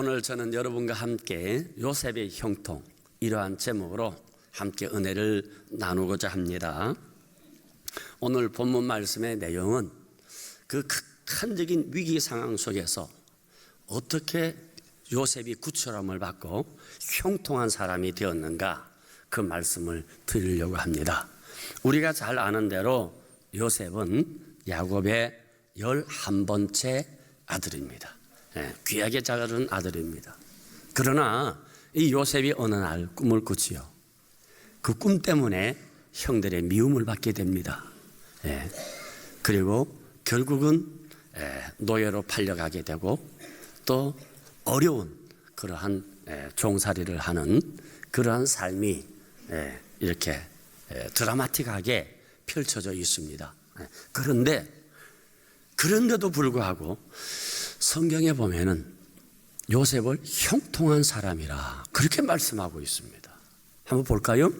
오늘 저는 여러분과 함께 요셉의 형통, 이러한 제목으로 함께 은혜를 나누고자 합니다. 오늘 본문 말씀의 내용은 그 극한적인 위기 상황 속에서 어떻게 요셉이 구출함을 받고 형통한 사람이 되었는가, 그 말씀을 드리려고 합니다. 우리가 잘 아는 대로 요셉은 야곱의 11번째 아들입니다. 귀하게 자라는 아들입니다. 그러나 이 요셉이 어느 날 꿈을 꾸지요. 그 꿈 때문에 형들의 미움을 받게 됩니다. 그리고 결국은 노예로 팔려가게 되고 또 어려운 그러한 종살이를 하는 그러한 삶이 이렇게 드라마틱하게 펼쳐져 있습니다. 그런데도 불구하고 성경에 보면은 요셉을 형통한 사람이라 그렇게 말씀하고 있습니다. 한번 볼까요?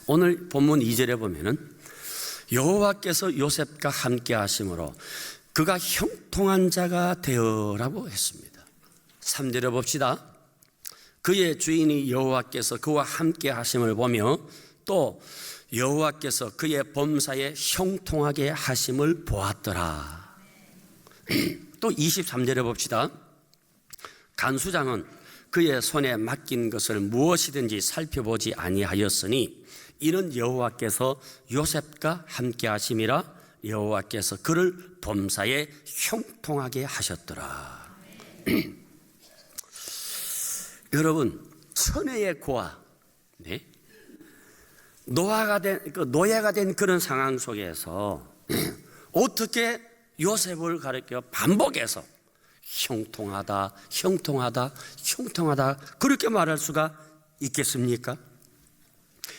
오늘 본문 2절에 보면은 여호와께서 요셉과 함께 하심으로 그가 형통한 자가 되어라고 했습니다. 3절에 봅시다. 그의 주인이 여호와께서 그와 함께 하심을 보며 또 여호와께서 그의 범사에 형통하게 하심을 보았더라. 또 23절에 봅시다. 간수장은 그의 손에 맡긴 것을 무엇이든지 살펴보지 아니하였으니 이는 여호와께서 요셉과 함께 하심이라 여호와께서 그를 범사에 형통하게 하셨더라. 여러분, 천혜의 고아, 노예가 된 그런 상황 속에서 어떻게 요셉을 가리켜 반복해서 형통하다 그렇게 말할 수가 있겠습니까?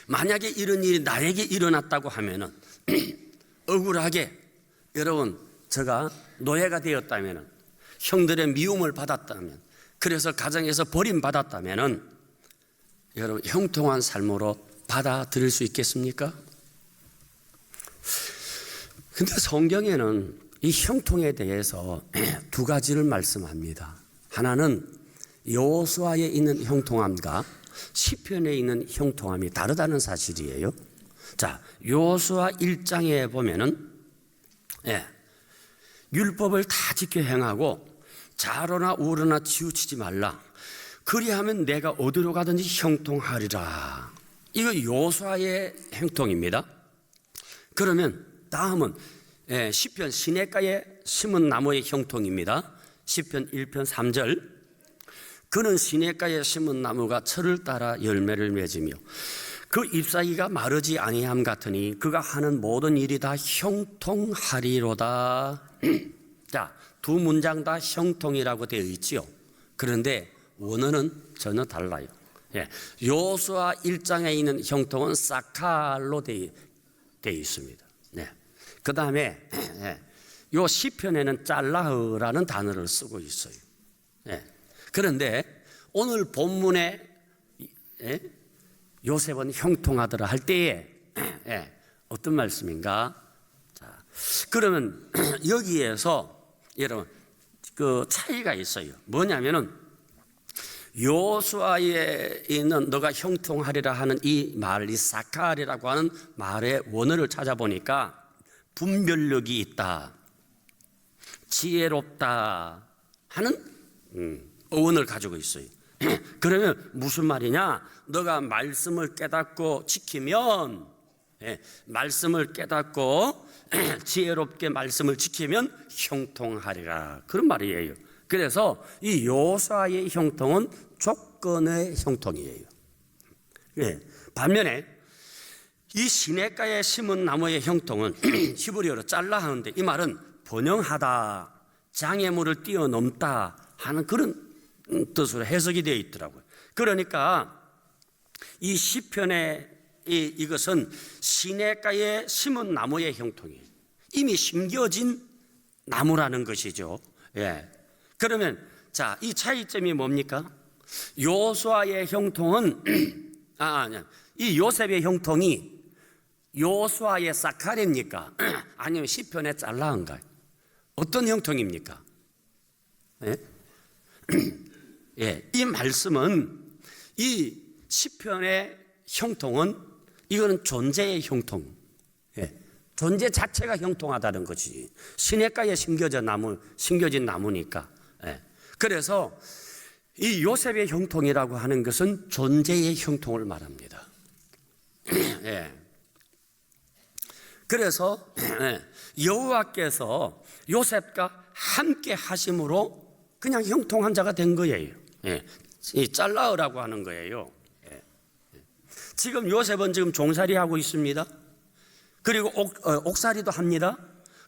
만약에 이런 일이 나에게 일어났다고 하면은 억울하게, 여러분, 제가 노예가 되었다면은, 형들의 미움을 받았다면, 그래서 가정에서 버림받았다면은 여러분 형통한 삶으로 받아들일 수 있겠습니까? 근데 성경에는 이 형통에 대해서 두 가지를 말씀합니다. 하나는 여호수아에 있는 형통함과 시편에 있는 형통함이 다르다는 사실이에요. 자, 여호수아 1장에 보면은 율법을 다 지켜 행하고 좌로나 우로나 치우치지 말라. 그리하면 내가 어디로 가든지 형통하리라. 이거 여호수아의 형통입니다. 그러면 다음은 시편 시냇가에 심은 나무의 형통입니다. 시편 1편 3절. 그는 시냇가에 심은 나무가 철을 따라 열매를 맺으며 그 잎사귀가 마르지 아니함 같으니 그가 하는 모든 일이 다 형통하리로다. 자, 두 문장 다 형통이라고 되어 있지요. 그런데 원어는 전혀 달라요. 여호수아 1장에 있는 형통은 사칼로 되어 있습니다. 그 다음에 요 시편에는 짤라흐라는 단어를 쓰고 있어요. 그런데 오늘 본문에 요셉은 형통하더라 할 때에 어떤 말씀인가? 자, 그러면 여기에서 여러분 그 차이가 있어요. 뭐냐면은 여호수아에 있는 너가 형통하리라 하는 이 말, 이 사칼이라고 하는 말의 원어를 찾아보니까 분별력이 있다, 지혜롭다 하는 어원을 가지고 있어요. 그러면 무슨 말이냐? 너가 말씀을 깨닫고 지키면, 말씀을 깨닫고 지혜롭게 말씀을 지키면 형통하리라, 그런 말이에요. 그래서 이 여호수아의 형통은 조건의 형통이에요. 반면에 이 시냇가에 심은 나무의 형통은 히브리어로 짤라 하는데 이 말은 번영하다, 장애물을 뛰어넘다 하는 그런 뜻으로 해석이 되어 있더라고요. 그러니까 이 시편의 이것은 시냇가에 심은 나무의 형통이에요. 이미 심겨진 나무라는 것이죠. 그러면 자, 이 차이점이 뭡니까? 여호수아의 형통은 이 요셉의 형통이 여호수아의 사칼입니까? 아니면 시편의 짤라인가요? 어떤 형통입니까? 예, 이 말씀은 이 시편의 형통은 이거는 존재의 형통, 예, 존재 자체가 형통하다는 것이지. 시냇가에 심겨진 나무니까. 예. 그래서 이 요셉의 형통이라고 하는 것은 존재의 형통을 말합니다. 예. 그래서 여호와께서 요셉과 함께 하심으로 그냥 형통한 자가 된 거예요. 예. 이 짤라으라고 하는 거예요. 예. 지금 요셉은 지금 종살이 하고 있습니다. 그리고 옥살이도 합니다.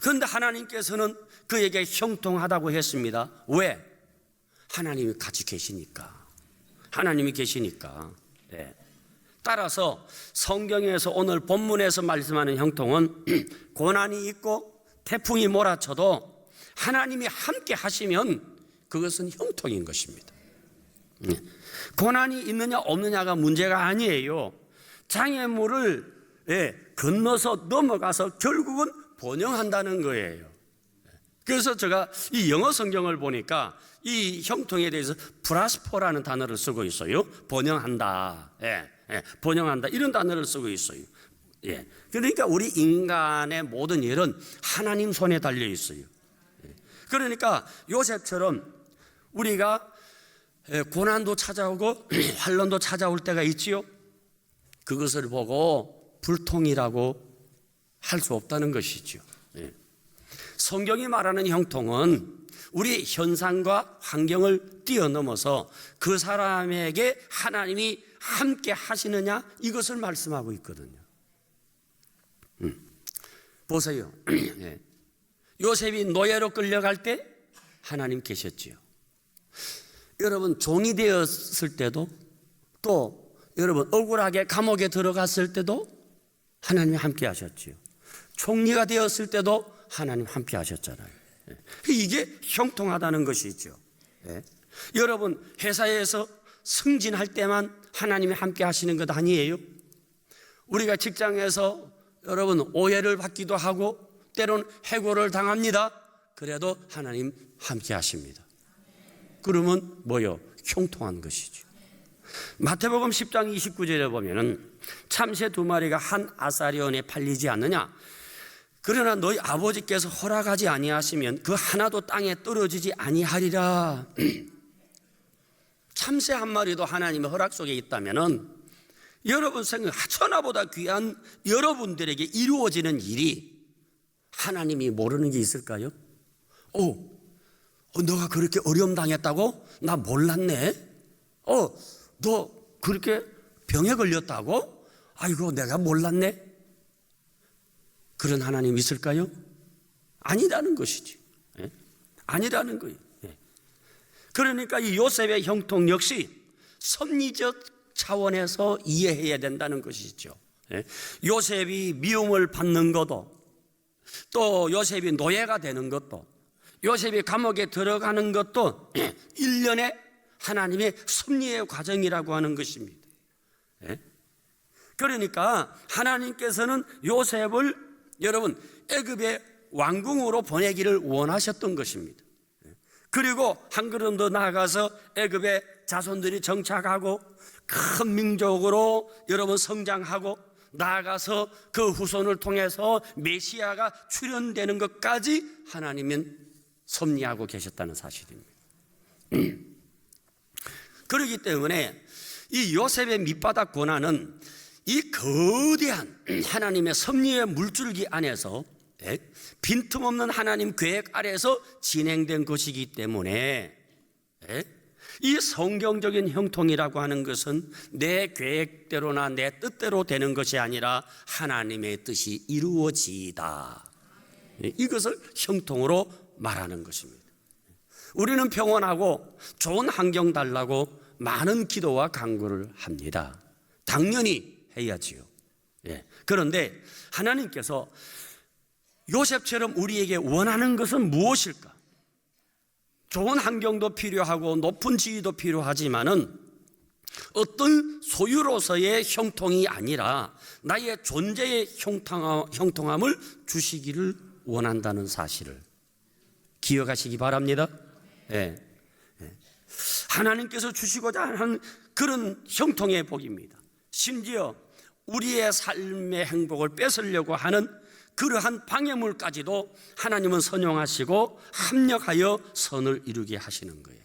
그런데 하나님께서는 그에게 형통하다고 했습니다. 왜? 하나님이 같이 계시니까. 하나님이 계시니까. 예. 따라서 성경에서 오늘 본문에서 말씀하는 형통은 고난이 있고 태풍이 몰아쳐도 하나님이 함께 하시면 그것은 형통인 것입니다. 고난이 있느냐 없느냐가 문제가 아니에요. 장애물을 건너서 넘어가서 결국은 번영한다는 거예요. 그래서 제가 이 영어 성경을 보니까 이 형통에 대해서 프라스퍼라는 단어를 쓰고 있어요. 번영한다. 번영한다. 이런 단어를 쓰고 있어요. 예. 그러니까 우리 인간의 모든 일은 하나님 손에 달려 있어요. 그러니까 요셉처럼 우리가 고난도 찾아오고 환난도 찾아올 때가 있지요. 그것을 보고 불통이라고 할 수 없다는 것이죠. 성경이 말하는 형통은 우리 현상과 환경을 뛰어넘어서 그 사람에게 하나님이 함께 하시느냐 이것을 말씀하고 있거든요. 보세요. 요셉이 노예로 끌려갈 때 하나님 계셨지요. 여러분 종이 되었을 때도 또 여러분 억울하게 감옥에 들어갔을 때도 하나님이 함께 하셨지요. 총리가 되었을 때도 하나님 함께 하셨잖아요. 이게 형통하다는 것이죠. 여러분 회사에서 승진할 때만 하나님이 함께 하시는 것 아니에요? 우리가 직장에서 여러분 오해를 받기도 하고 때로는 해고를 당합니다. 그래도 하나님 함께 하십니다. 그러면 뭐요? 형통한 것이죠. 마태복음 10장 29절에 보면은 참새 2마리가 한 아사리온에 팔리지 않느냐? 그러나 너희 아버지께서 허락하지 아니하시면 그 하나도 땅에 떨어지지 아니하리라. 참새 한 마리도 하나님의 허락 속에 있다면은 여러분 생각 천하보다 귀한 여러분들에게 이루어지는 일이 하나님이 모르는 게 있을까요? 너가 그렇게 어려움 당했다고? 나 몰랐네. 너 그렇게 병에 걸렸다고? 아이고 내가 몰랐네. 그런 하나님 있을까요? 아니라는 것이지. 아니라는 거예요. 그러니까 이 요셉의 형통 역시 섭리적 차원에서 이해해야 된다는 것이죠. 요셉이 미움을 받는 것도, 또 요셉이 노예가 되는 것도, 요셉이 감옥에 들어가는 것도 일련의 하나님의 섭리의 과정이라고 하는 것입니다. 그러니까 하나님께서는 요셉을 여러분 애굽의 왕궁으로 보내기를 원하셨던 것입니다. 그리고 한 걸음 더 나아가서 애굽의 자손들이 정착하고 큰 민족으로 여러분 성장하고 나아가서 그 후손을 통해서 메시아가 출현되는 것까지 하나님은 섭리하고 계셨다는 사실입니다. 그렇기 때문에 이 요셉의 밑바닥 고난은 이 거대한 하나님의 섭리의 물줄기 안에서 빈틈없는 하나님 계획 아래에서 진행된 것이기 때문에 이 성경적인 형통이라고 하는 것은 내 계획대로나 내 뜻대로 되는 것이 아니라 하나님의 뜻이 이루어지이다. 이것을 형통으로 말하는 것입니다. 우리는 평온하고 좋은 환경 달라고 많은 기도와 간구를 합니다. 당연히 해야지요. 그런데 하나님께서 요셉처럼 우리에게 원하는 것은 무엇일까? 좋은 환경도 필요하고 높은 지위도 필요하지만은 어떤 소유로서의 형통이 아니라 나의 존재의 형통함을 주시기를 원한다는 사실을 기억하시기 바랍니다. 하나님께서 주시고자 하는 그런 형통의 복입니다. 심지어 우리의 삶의 행복을 뺏으려고 하는 그러한 방해물까지도 하나님은 선용하시고 합력하여 선을 이루게 하시는 거예요.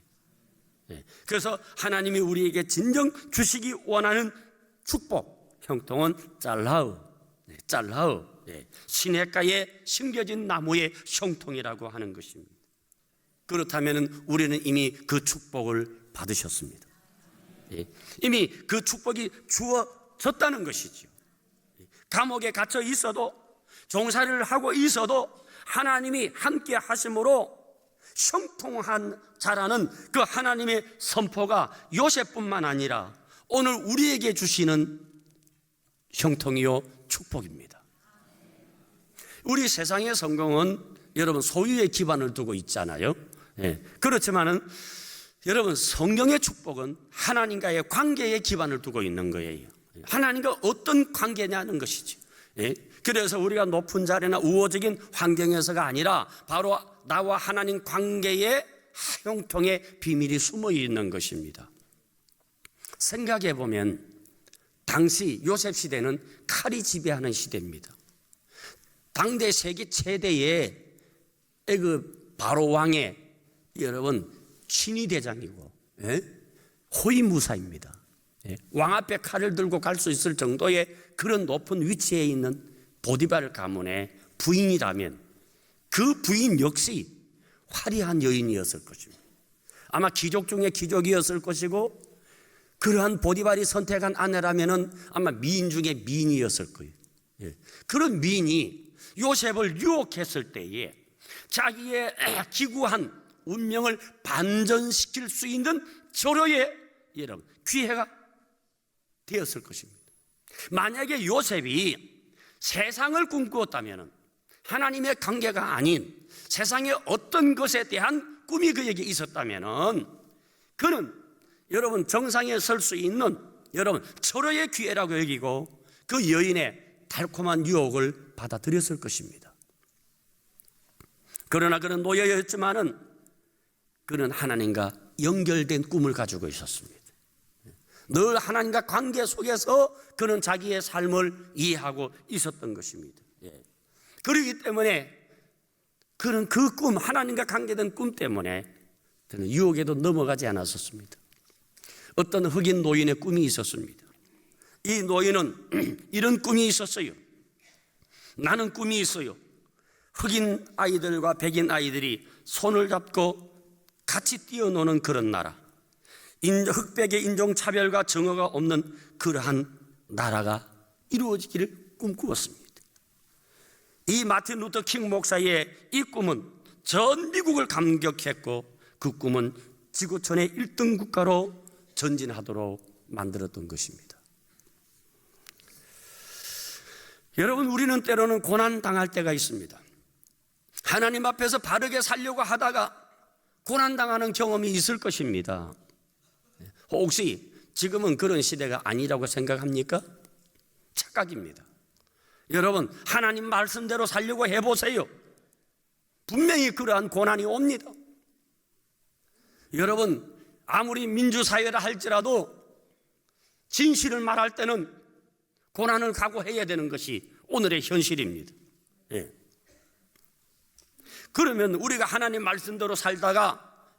그래서 하나님이 우리에게 진정 주시기 원하는 축복, 형통은 짤라우, 시냇가에 심겨진 나무의 형통이라고 하는 것입니다. 그렇다면 우리는 이미 그 축복을 받으셨습니다. 이미 그 축복이 주어졌다는 것이죠. 감옥에 갇혀 있어도, 종살이를 하고 있어도 하나님이 함께 하심으로 형통한 자라는 그 하나님의 선포가 요셉뿐만 아니라 오늘 우리에게 주시는 형통이요 축복입니다. 우리 세상의 성공은 여러분 소유의 기반을 두고 있잖아요. 그렇지만은 여러분 성경의 축복은 하나님과의 관계의 기반을 두고 있는 거예요. 하나님과 어떤 관계냐는 것이죠. 그래서 우리가 높은 자리나 우호적인 환경에서가 아니라 바로 나와 하나님 관계의 형통의 비밀이 숨어 있는 것입니다. 생각해 보면 당시 요셉 시대는 칼이 지배하는 시대입니다. 당대 세계 최대의 그 바로 왕의 여러분 친위 대장이고 호위무사입니다. 왕 앞에 칼을 들고 갈 수 있을 정도의 그런 높은 위치에 있는 보디발 가문의 부인이라면 그 부인 역시 화려한 여인이었을 것입니다. 아마 귀족 중에 귀족이었을 것이고 그러한 보디발이 선택한 아내라면 아마 미인 중에 미인이었을 거예요. 그런 미인이 요셉을 유혹했을 때에 자기의 기구한 운명을 반전시킬 수 있는 절호의 여러분 기회가 되었을 것입니다. 만약에 요셉이 세상을 꿈꾸었다면 하나님의 관계가 아닌 세상의 어떤 것에 대한 꿈이 그에게 있었다면 그는 여러분 정상에 설 수 있는 여러분 절호의 기회라고 여기고 그 여인의 달콤한 유혹을 받아들였을 것입니다. 그러나 그는 노예였지만은 그는 하나님과 연결된 꿈을 가지고 있었습니다. 늘 하나님과 관계 속에서 그는 자기의 삶을 이해하고 있었던 것입니다. 그렇기 때문에 그는 그 꿈, 하나님과 관계된 꿈 때문에 그는 유혹에도 넘어가지 않았었습니다. 어떤 흑인 노인의 꿈이 있었습니다. 이 노인은 이런 꿈이 있었어요. 나는 꿈이 있어요. 흑인 아이들과 백인 아이들이 손을 잡고 같이 뛰어노는 그런 나라, 흑백의 인종차별과 정오가 없는 그러한 나라가 이루어지기를 꿈꾸었습니다. 이 마틴 루터 킹 목사의 이 꿈은 전 미국을 감격했고 그 꿈은 지구촌의 1등 국가로 전진하도록 만들었던 것입니다. 여러분, 우리는 때로는 고난당할 때가 있습니다. 하나님 앞에서 바르게 살려고 하다가 고난당하는 경험이 있을 것입니다. 혹시 지금은 그런 시대가 아니라고 생각합니까? 착각입니다. 여러분, 하나님 말씀대로 살려고 해보세요. 분명히 그러한 고난이 옵니다. 여러분, 아무리 민주사회라 할지라도 진실을 말할 때는 고난을 각오해야 되는 것이 오늘의 현실입니다. 그러면 우리가 하나님 말씀대로 살다가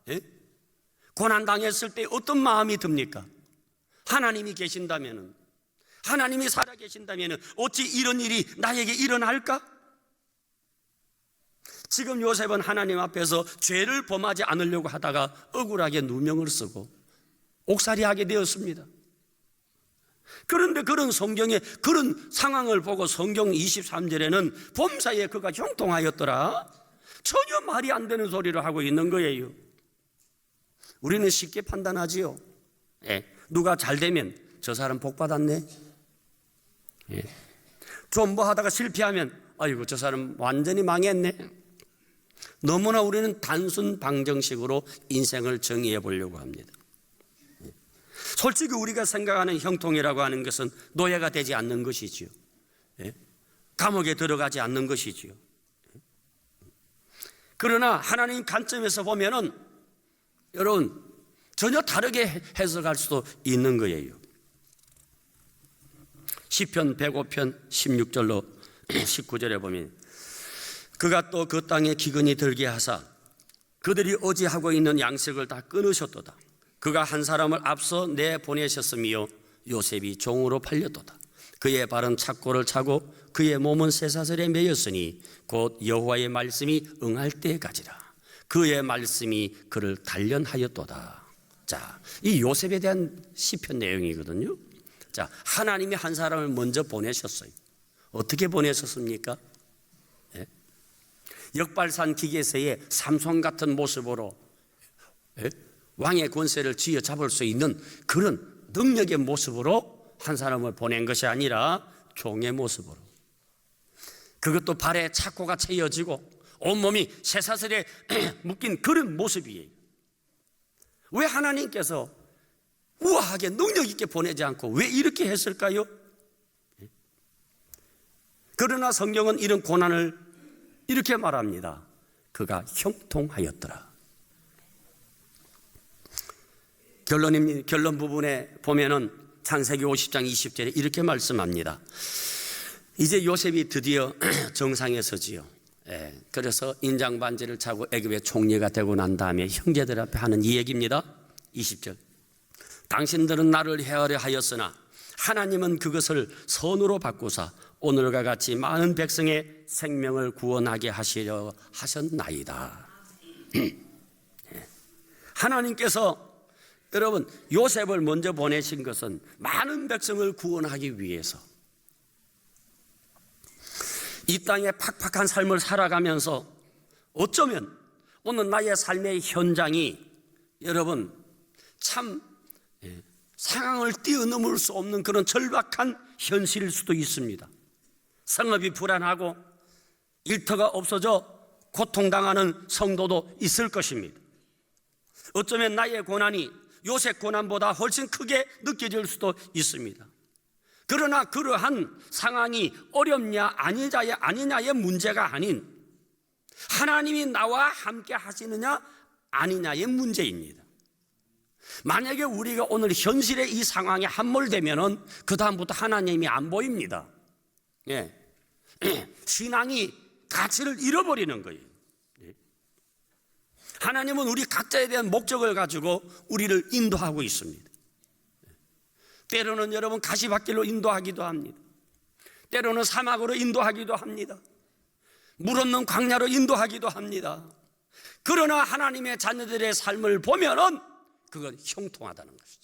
고난당했을 때 어떤 마음이 듭니까? 하나님이 계신다면, 하나님이 살아계신다면 어찌 이런 일이 나에게 일어날까? 지금 요셉은 하나님 앞에서 죄를 범하지 않으려고 하다가 억울하게 누명을 쓰고 옥살이하게 되었습니다. 그런데 그런 성경에 그런 상황을 보고 성경 23절에는 범사에 그가 형통하였더라, 전혀 말이 안 되는 소리를 하고 있는 거예요. 우리는 쉽게 판단하지요. 누가 잘 되면 저 사람 복 받았네. 좀 뭐 하다가 실패하면 아이고 저 사람 완전히 망했네. 너무나 우리는 단순 방정식으로 인생을 정의해 보려고 합니다. 솔직히 우리가 생각하는 형통이라고 하는 것은 노예가 되지 않는 것이지요. 감옥에 들어가지 않는 것이지요. 그러나 하나님 관점에서 보면은 여러분, 전혀 다르게 해석할 수도 있는 거예요. 시편 105편 16절로 19절에 보면 그가 또 그 땅에 기근이 들게 하사 그들이 어지하고 있는 양식을 다 끊으셨도다. 그가 한 사람을 앞서 내보내셨으며 요셉이 종으로 팔렸도다. 그의 발은 착고를 차고 그의 몸은 쇠사슬에 매였으니 곧 여호와의 말씀이 응할 때까지라. 그의 말씀이 그를 단련하였도다. 자, 이 요셉에 대한 시편 내용이거든요. 자, 하나님이 한 사람을 먼저 보내셨어요. 어떻게 보내셨습니까? 예? 역발산 기계세의 삼손 같은 모습으로 예? 왕의 권세를 쥐어잡을 수 있는 그런 능력의 모습으로 한 사람을 보낸 것이 아니라 종의 모습으로, 그것도 발에 착고가 채여지고 온몸이 쇠사슬에 묶인 그런 모습이에요. 왜 하나님께서 우아하게 능력 있게 보내지 않고 왜 이렇게 했을까요? 그러나 성경은 이런 고난을 이렇게 말합니다. 그가 형통하였더라. 결론 부분에 보면은 창세기 50장 20절에 이렇게 말씀합니다. 이제 요셉이 드디어 정상에 서지요. 그래서 인장 반지를 차고 애굽의 총리가 되고 난 다음에 형제들 앞에 하는 이 얘기입니다. 20절. 당신들은 나를 헤아려 하였으나 하나님은 그것을 선으로 바꾸사 오늘과 같이 많은 백성의 생명을 구원하게 하시려 하셨나이다. 하나님께서 여러분 요셉을 먼저 보내신 것은 많은 백성을 구원하기 위해서, 이 땅에 팍팍한 삶을 살아가면서 어쩌면 오늘 나의 삶의 현장이 여러분 참 상황을 뛰어넘을 수 없는 그런 절박한 현실일 수도 있습니다. 성업이 불안하고 일터가 없어져 고통당하는 성도도 있을 것입니다. 어쩌면 나의 고난이 요셉 고난보다 훨씬 크게 느껴질 수도 있습니다. 그러나 그러한 상황이 어렵냐 아니냐의 문제가 아닌 하나님이 나와 함께 하시느냐 아니냐의 문제입니다. 만약에 우리가 오늘 현실의 이 상황에 함몰되면은 그 다음부터 하나님이 안 보입니다. 신앙이 가치를 잃어버리는 거예요. 하나님은 우리 각자에 대한 목적을 가지고 우리를 인도하고 있습니다. 때로는 여러분 가시밭길로 인도하기도 합니다. 때로는 사막으로 인도하기도 합니다. 물 없는 광야로 인도하기도 합니다. 그러나 하나님의 자녀들의 삶을 보면은 그건 형통하다는 것이죠.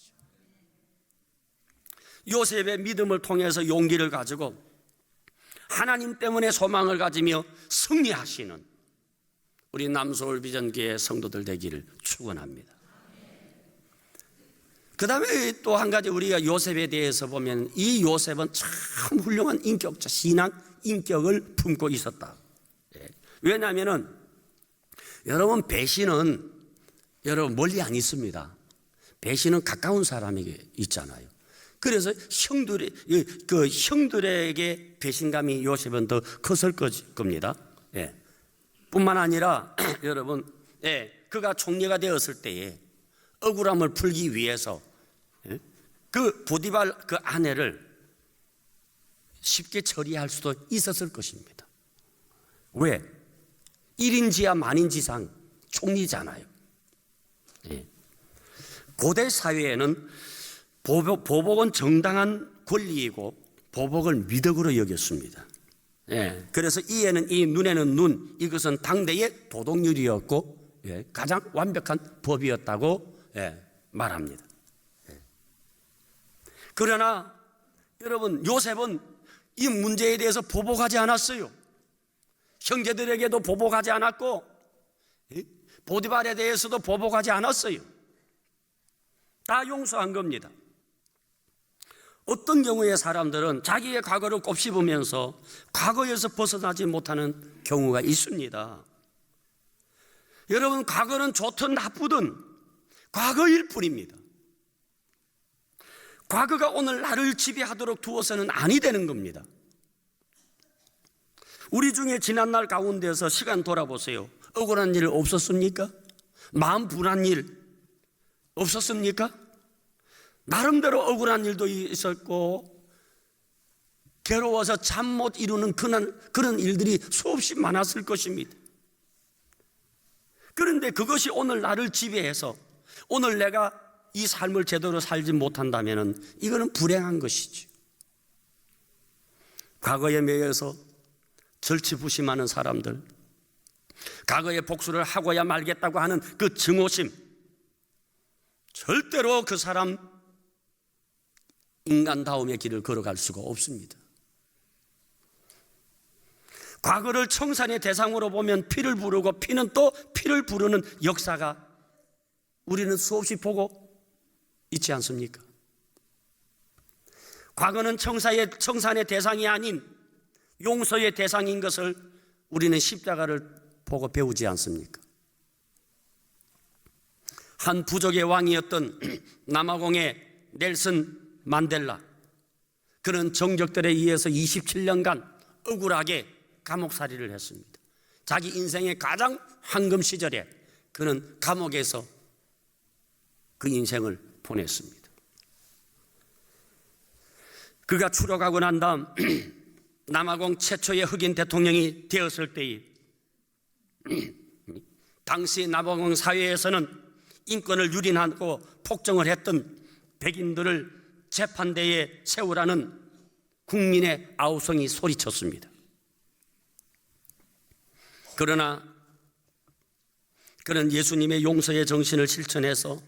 요셉의 믿음을 통해서 용기를 가지고 하나님 때문에 소망을 가지며 승리하시는 우리 남서울 비전교회 성도들 되기를 축원합니다. 그 다음에 또 한 가지 우리가 요셉에 대해서 보면 이 요셉은 참 훌륭한 인격자, 신앙 인격을 품고 있었다. 왜냐하면 여러분 배신은 여러분 멀리 안 있습니다. 배신은 가까운 사람에게 있잖아요. 그래서 형들에게 배신감이 요셉은 더 컸을 겁니다. 뿐만 아니라 여러분, 그가 총리가 되었을 때에 억울함을 풀기 위해서 그 보디발 그 아내를 쉽게 처리할 수도 있었을 것입니다. 왜? 1인지하 만인지상 총리잖아요. 고대 사회에는 보복은 정당한 권리이고 보복을 미덕으로 여겼습니다. 그래서 이에는 이, 눈에는 눈, 이것은 당대의 도덕률이었고 가장 완벽한 법이었다고 말합니다. 그러나 여러분 요셉은 이 문제에 대해서 보복하지 않았어요. 형제들에게도 보복하지 않았고 보디발에 대해서도 보복하지 않았어요. 다 용서한 겁니다. 어떤 경우에 사람들은 자기의 과거를 곱씹으면서 과거에서 벗어나지 못하는 경우가 있습니다. 여러분 과거는 좋든 나쁘든 과거일 뿐입니다. 과거가 오늘 나를 지배하도록 두어서는 아니 되는 겁니다. 우리 중에 지난날 가운데서 시간 돌아보세요. 억울한 일 없었습니까? 마음 분한 일 없었습니까? 나름대로 억울한 일도 있었고 괴로워서 잠 못 이루는 그런 일들이 수없이 많았을 것입니다. 그런데 그것이 오늘 나를 지배해서 오늘 내가 이 삶을 제대로 살지 못한다면 이거는 불행한 것이죠. 과거에 매여서 절치부심하는 사람들, 과거의 복수를 하고야 말겠다고 하는 그 증오심, 절대로 그 사람 인간다움의 길을 걸어갈 수가 없습니다. 과거를 청산의 대상으로 보면 피를 부르고 피는 또 피를 부르는 역사가 우리는 수없이 보고 있지 않습니까? 과거는 청산의 대상이 아닌 용서의 대상인 것을 우리는 십자가를 보고 배우지 않습니까? 한 부족의 왕이었던 남아공의 넬슨 만델라, 그는 정적들에 의해서 27년간 억울하게 감옥살이를 했습니다. 자기 인생의 가장 황금 시절에 그는 감옥에서 그 인생을 보냈습니다. 그가 추록하고 난 다음 남아공 최초의 흑인 대통령이 되었을 때에 당시 남아공 사회에서는 인권을 유린하고 폭정을 했던 백인들을 재판대에 세우라는 국민의 아우성이 소리쳤습니다. 그러나 그는 예수님의 용서의 정신을 실천해서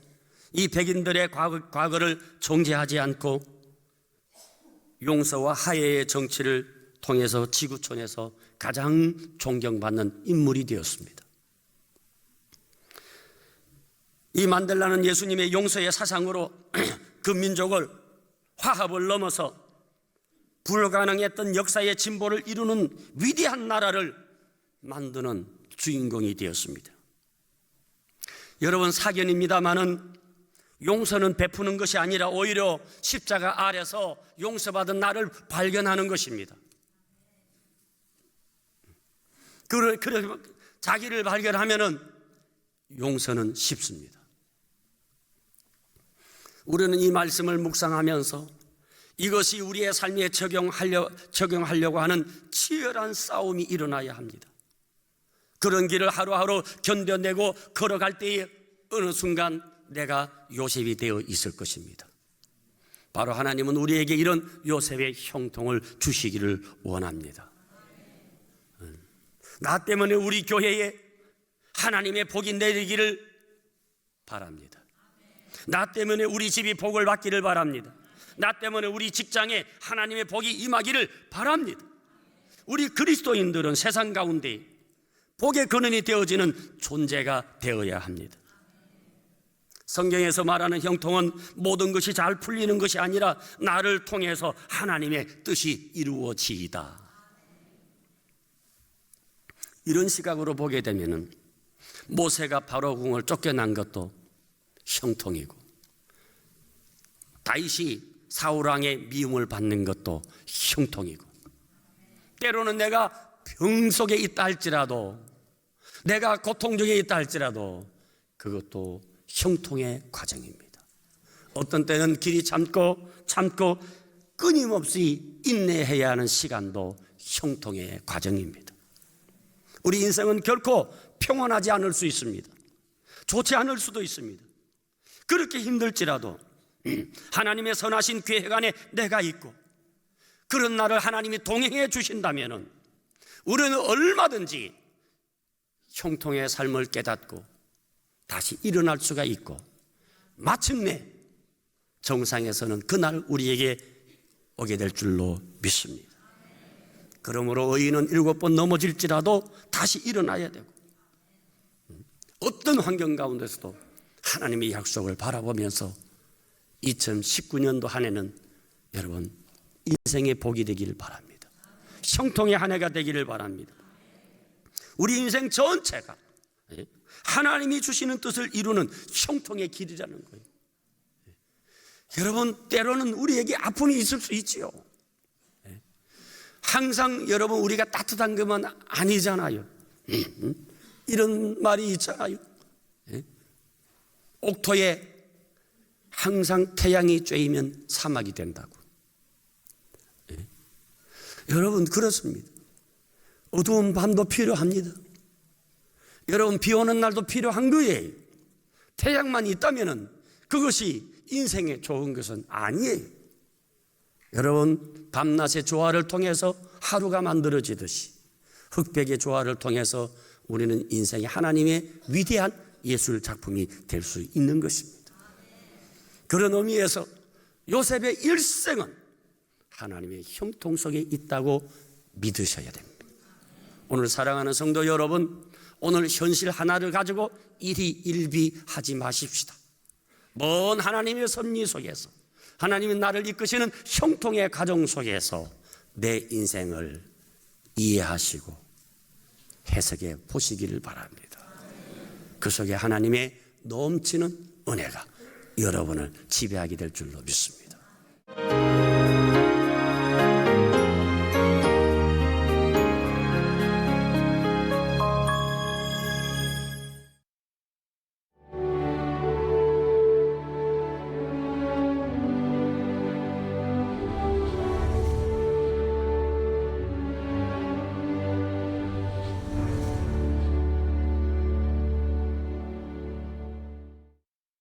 이 백인들의 과거를 정죄하지 않고 용서와 화해의 정치를 통해서 지구촌에서 가장 존경받는 인물이 되었습니다. 이 만델라는 예수님의 용서의 사상으로 그 민족을 화합을 넘어서 불가능했던 역사의 진보를 이루는 위대한 나라를 만드는 주인공이 되었습니다. 여러분, 사견입니다마는 용서는 베푸는 것이 아니라 오히려 십자가 아래서 용서받은 나를 발견하는 것입니다. 자기를 발견하면은 용서는 쉽습니다. 우리는 이 말씀을 묵상하면서 이것이 우리의 삶에 적용하려고 하는 치열한 싸움이 일어나야 합니다. 그런 길을 하루하루 견뎌내고 걸어갈 때에 어느 순간 내가 요셉이 되어 있을 것입니다. 바로 하나님은 우리에게 이런 요셉의 형통을 주시기를 원합니다. 나 때문에 우리 교회에 하나님의 복이 내리기를 바랍니다. 나 때문에 우리 집이 복을 받기를 바랍니다. 나 때문에 우리 직장에 하나님의 복이 임하기를 바랍니다. 우리 그리스도인들은 세상 가운데 복의 근원이 되어지는 존재가 되어야 합니다. 성경에서 말하는 형통은 모든 것이 잘 풀리는 것이 아니라 나를 통해서 하나님의 뜻이 이루어지이다. 이런 시각으로 보게 되면 모세가 바로궁을 쫓겨난 것도 형통이고 다윗이 사울왕의 미움을 받는 것도 형통이고 때로는 내가 병 속에 있다 할지라도 내가 고통 중에 있다 할지라도 그것도 형통의 과정입니다. 어떤 때는 길이 참고 끊임없이 인내해야 하는 시간도 형통의 과정입니다. 우리 인생은 결코 평온하지 않을 수 있습니다. 좋지 않을 수도 있습니다. 그렇게 힘들지라도 하나님의 선하신 계획 안에 내가 있고 그런 나를 하나님이 동행해 주신다면 우리는 얼마든지 형통의 삶을 깨닫고 다시 일어날 수가 있고 마침내 정상에서는 그날 우리에게 오게 될 줄로 믿습니다. 그러므로 의인은 7번 넘어질지라도 다시 일어나야 되고 어떤 환경 가운데서도 하나님의 약속을 바라보면서 2019년도 한 해는 여러분 인생의 복이 되기를 바랍니다. 형통의 한 해가 되기를 바랍니다. 우리 인생 전체가 하나님이 주시는 뜻을 이루는 형통의 길이라는 거예요. 여러분, 때로는 우리에게 아픔이 있을 수 있지요. 항상 여러분 우리가 따뜻한 것만 아니잖아요. 이런 말이 있잖아요. 옥토에 항상 태양이 쬐이면 사막이 된다고. 예. 여러분 그렇습니다. 어두운 밤도 필요합니다. 여러분 비 오는 날도 필요한 거예요. 태양만 있다면 그것이 인생에 좋은 것은 아니에요. 여러분 밤낮의 조화를 통해서 하루가 만들어지듯이 흑백의 조화를 통해서 우리는 인생의 하나님의 위대한 예술 작품이 될 수 있는 것입니다. 그런 의미에서 요셉의 일생은 하나님의 형통 속에 있다고 믿으셔야 됩니다. 오늘 사랑하는 성도 여러분, 오늘 현실 하나를 가지고 일희일비하지 마십시다. 먼 하나님의 섭리 속에서 하나님이 나를 이끄시는 형통의 가정 속에서 내 인생을 이해하시고 해석해 보시기를 바랍니다. 그 속에 하나님의 넘치는 은혜가 여러분을 지배하게 될 줄로 믿습니다.